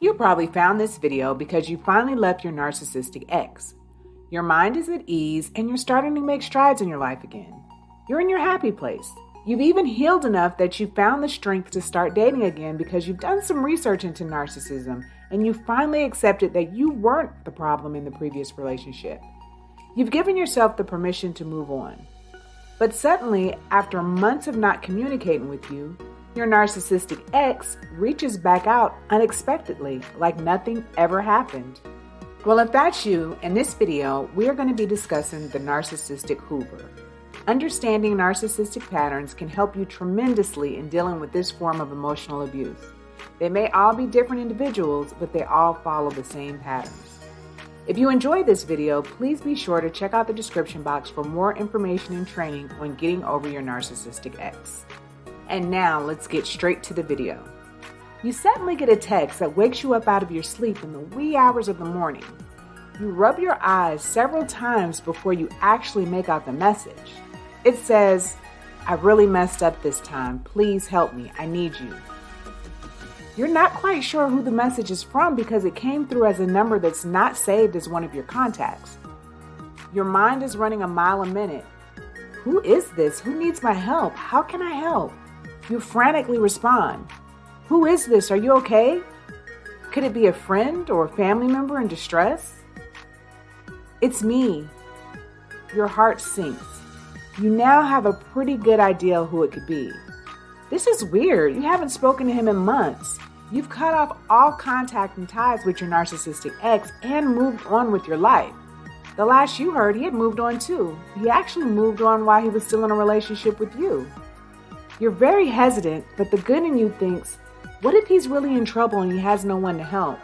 You probably found this video because you finally left your narcissistic ex. Your mind is at ease and you're starting to make strides in your life again. You're in your happy place. You've even healed enough that you found the strength to start dating again because you've done some research into narcissism and you finally accepted that you weren't the problem in the previous relationship. You've given yourself the permission to move on. But suddenly, after months of not communicating with you, your narcissistic ex reaches back out unexpectedly, like nothing ever happened. Well, if that's you, in this video, we are going to be discussing the narcissistic Hoover. Understanding narcissistic patterns can help you tremendously in dealing with this form of emotional abuse. They may all be different individuals, but they all follow the same patterns. If you enjoyed this video, please be sure to check out the description box for more information and training on getting over your narcissistic ex. And now let's get straight to the video. You suddenly get a text that wakes you up out of your sleep in the wee hours of the morning. You rub your eyes several times before you actually make out the message. It says, "I really messed up this time. Please help me. I need you." You're not quite sure who the message is from because it came through as a number that's not saved as one of your contacts. Your mind is running a mile a minute. Who is this? Who needs my help? How can I help? You frantically respond. Who is this? Are you okay? Could it be a friend or a family member in distress? It's me. Your heart sinks. You now have a pretty good idea who it could be. This is weird. You haven't spoken to him in months. You've cut off all contact and ties with your narcissistic ex and moved on with your life. The last you heard, he had moved on too. He actually moved on while he was still in a relationship with you. You're very hesitant, but the good in you thinks, what if he's really in trouble and he has no one to help?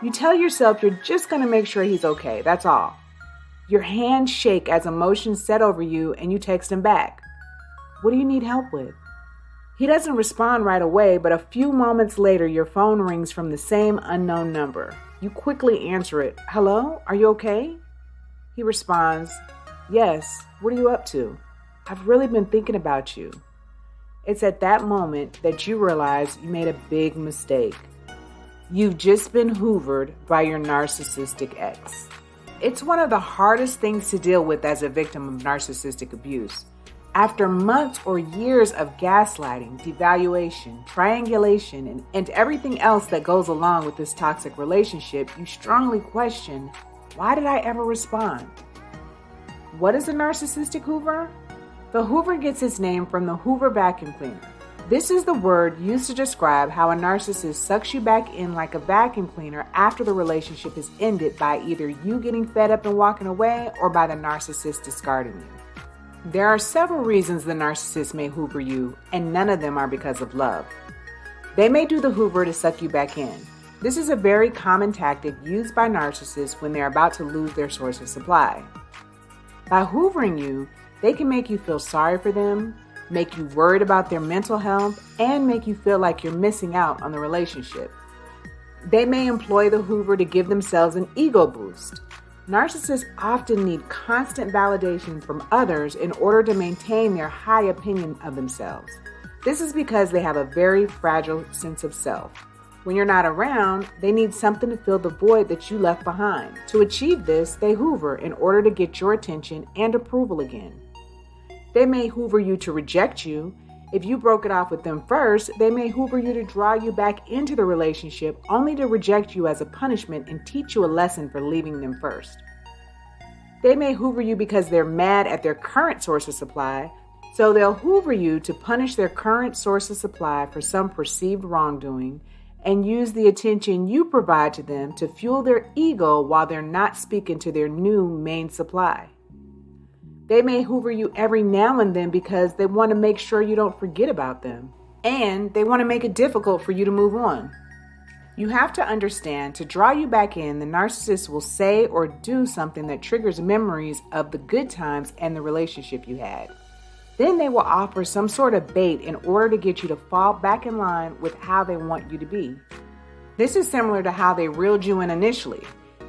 You tell yourself you're just going to make sure he's okay, that's all. Your hands shake as emotions set over you and you text him back. What do you need help with? He doesn't respond right away, but a few moments later, your phone rings from the same unknown number. You quickly answer it. Hello? Are you okay? He responds, yes. What are you up to? I've really been thinking about you. It's at that moment that you realize you made a big mistake. You've just been hoovered by your narcissistic ex. It's one of the hardest things to deal with as a victim of narcissistic abuse. After months or years of gaslighting, devaluation, triangulation, and everything else that goes along with this toxic relationship, you strongly question, why did I ever respond? What is a narcissistic Hoover? The Hoover gets its name from the Hoover vacuum cleaner. This is the word used to describe how a narcissist sucks you back in like a vacuum cleaner after the relationship is ended by either you getting fed up and walking away or by the narcissist discarding you. There are several reasons the narcissist may Hoover you, and none of them are because of love. They may do the Hoover to suck you back in. This is a very common tactic used by narcissists when they're about to lose their source of supply. By hoovering you, they can make you feel sorry for them, make you worried about their mental health, and make you feel like you're missing out on the relationship. They may employ the Hoover to give themselves an ego boost. Narcissists often need constant validation from others in order to maintain their high opinion of themselves. This is because they have a very fragile sense of self. When you're not around, they need something to fill the void that you left behind. To achieve this, they Hoover in order to get your attention and approval again. They may Hoover you to reject you. If you broke it off with them first, they may Hoover you to draw you back into the relationship only to reject you as a punishment and teach you a lesson for leaving them first. They may Hoover you because they're mad at their current source of supply, so they'll Hoover you to punish their current source of supply for some perceived wrongdoing and use the attention you provide to them to fuel their ego while they're not speaking to their new main supply. They may Hoover you every now and then because they want to make sure you don't forget about them, and they want to make it difficult for you to move on. You have to understand, to draw you back in, the narcissist will say or do something that triggers memories of the good times and the relationship you had. Then they will offer some sort of bait in order to get you to fall back in line with how they want you to be. This is similar to how they reeled you in initially.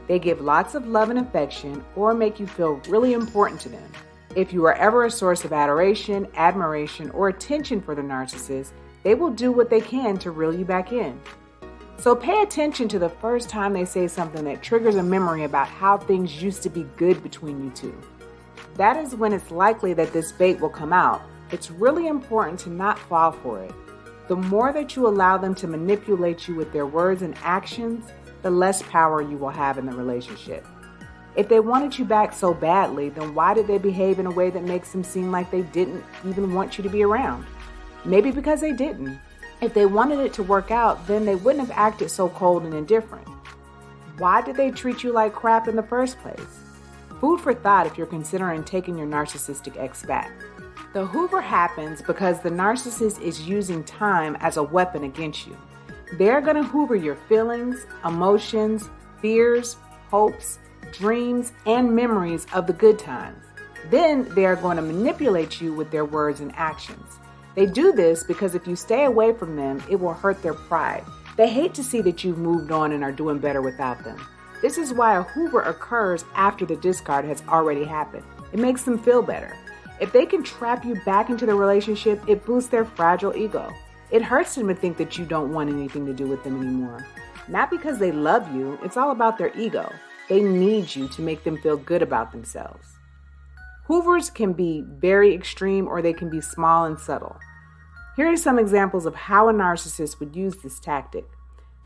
They give lots of love and affection or make you feel really important to them. If you are ever a source of adoration, admiration, or attention for the narcissist, they will do what they can to reel you back in. So pay attention to the first time they say something that triggers a memory about how things used to be good between you two. That is when it's likely that this bait will come out. It's really important to not fall for it. The more that you allow them to manipulate you with their words and actions, the less power you will have in the relationship. If they wanted you back so badly, then why did they behave in a way that makes them seem like they didn't even want you to be around? Maybe because they didn't. If they wanted it to work out, then they wouldn't have acted so cold and indifferent. Why did they treat you like crap in the first place? Food for thought if you're considering taking your narcissistic ex back. The Hoover happens because the narcissist is using time as a weapon against you. They're going to Hoover your feelings, emotions, fears, hopes, dreams, and memories of the good times. Then they are going to manipulate you with their words and actions. They do this because if you stay away from them, it will hurt their pride. They hate to see that you've moved on and are doing better without them. This is why a Hoover occurs after the discard has already happened. It makes them feel better. If they can trap you back into the relationship, it boosts their fragile ego. It hurts them to think that you don't want anything to do with them anymore. Not because they love you, it's all about their ego. They need you to make them feel good about themselves. Hoovers can be very extreme or they can be small and subtle. Here are some examples of how a narcissist would use this tactic.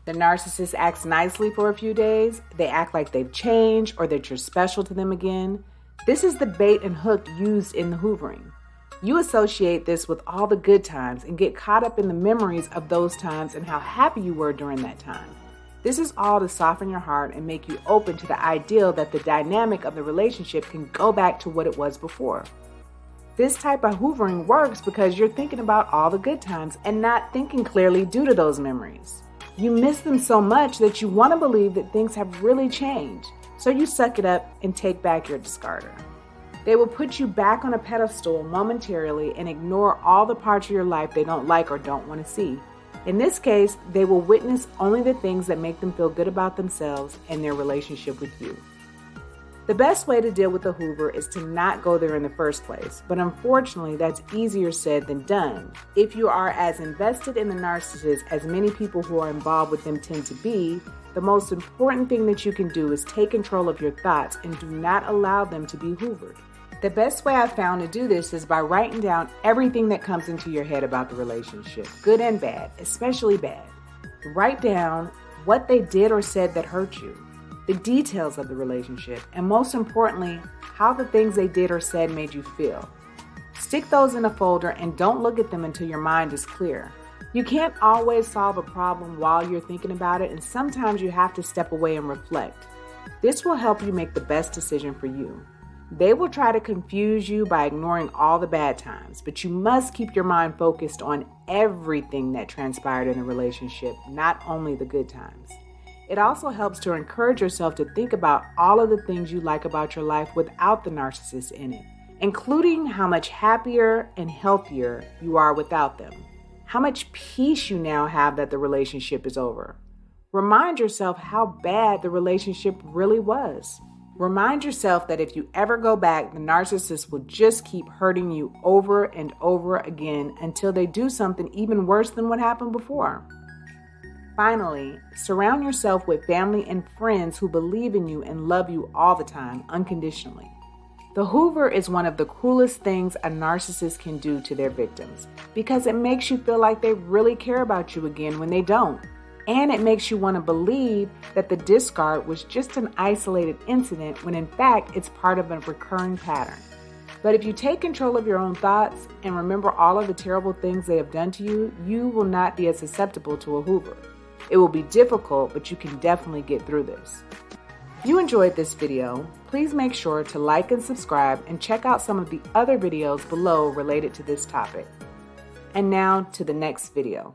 The narcissist acts nicely for a few days. They act like they've changed or that you're special to them again. This is the bait and hook used in the hoovering. You associate this with all the good times and get caught up in the memories of those times and how happy you were during that time. This is all to soften your heart and make you open to the ideal that the dynamic of the relationship can go back to what it was before. This type of hoovering works because you're thinking about all the good times and not thinking clearly due to those memories. You miss them so much that you want to believe that things have really changed, so you suck it up and take back your discarder. They will put you back on a pedestal momentarily and ignore all the parts of your life they don't like or don't want to see. In this case, they will witness only the things that make them feel good about themselves and their relationship with you. The best way to deal with the Hoover is to not go there in the first place, but unfortunately, that's easier said than done. If you are as invested in the narcissist as many people who are involved with them tend to be, the most important thing that you can do is take control of your thoughts and do not allow them to be hoovered. The best way I've found to do this is by writing down everything that comes into your head about the relationship, good and bad, especially bad. Write down what they did or said that hurt you, the details of the relationship, and most importantly, how the things they did or said made you feel. Stick those in a folder and don't look at them until your mind is clear. You can't always solve a problem while you're thinking about it, and sometimes you have to step away and reflect. This will help you make the best decision for you. They will try to confuse you by ignoring all the bad times, but you must keep your mind focused on everything that transpired in the relationship, not only the good times. It also helps to encourage yourself to think about all of the things you like about your life without the narcissist in it, including how much happier and healthier you are without them, how much peace you now have that the relationship is over. Remind yourself how bad the relationship really was. Remind yourself that if you ever go back, the narcissist will just keep hurting you over and over again until they do something even worse than what happened before. Finally, surround yourself with family and friends who believe in you and love you all the time, unconditionally. The Hoover is one of the coolest things a narcissist can do to their victims because it makes you feel like they really care about you again when they don't. And it makes you want to believe that the discard was just an isolated incident when in fact it's part of a recurring pattern. But if you take control of your own thoughts and remember all of the terrible things they have done to you, you will not be as susceptible to a Hoover. It will be difficult, but you can definitely get through this. If you enjoyed this video, please make sure to like and subscribe and check out some of the other videos below related to this topic. And now to the next video.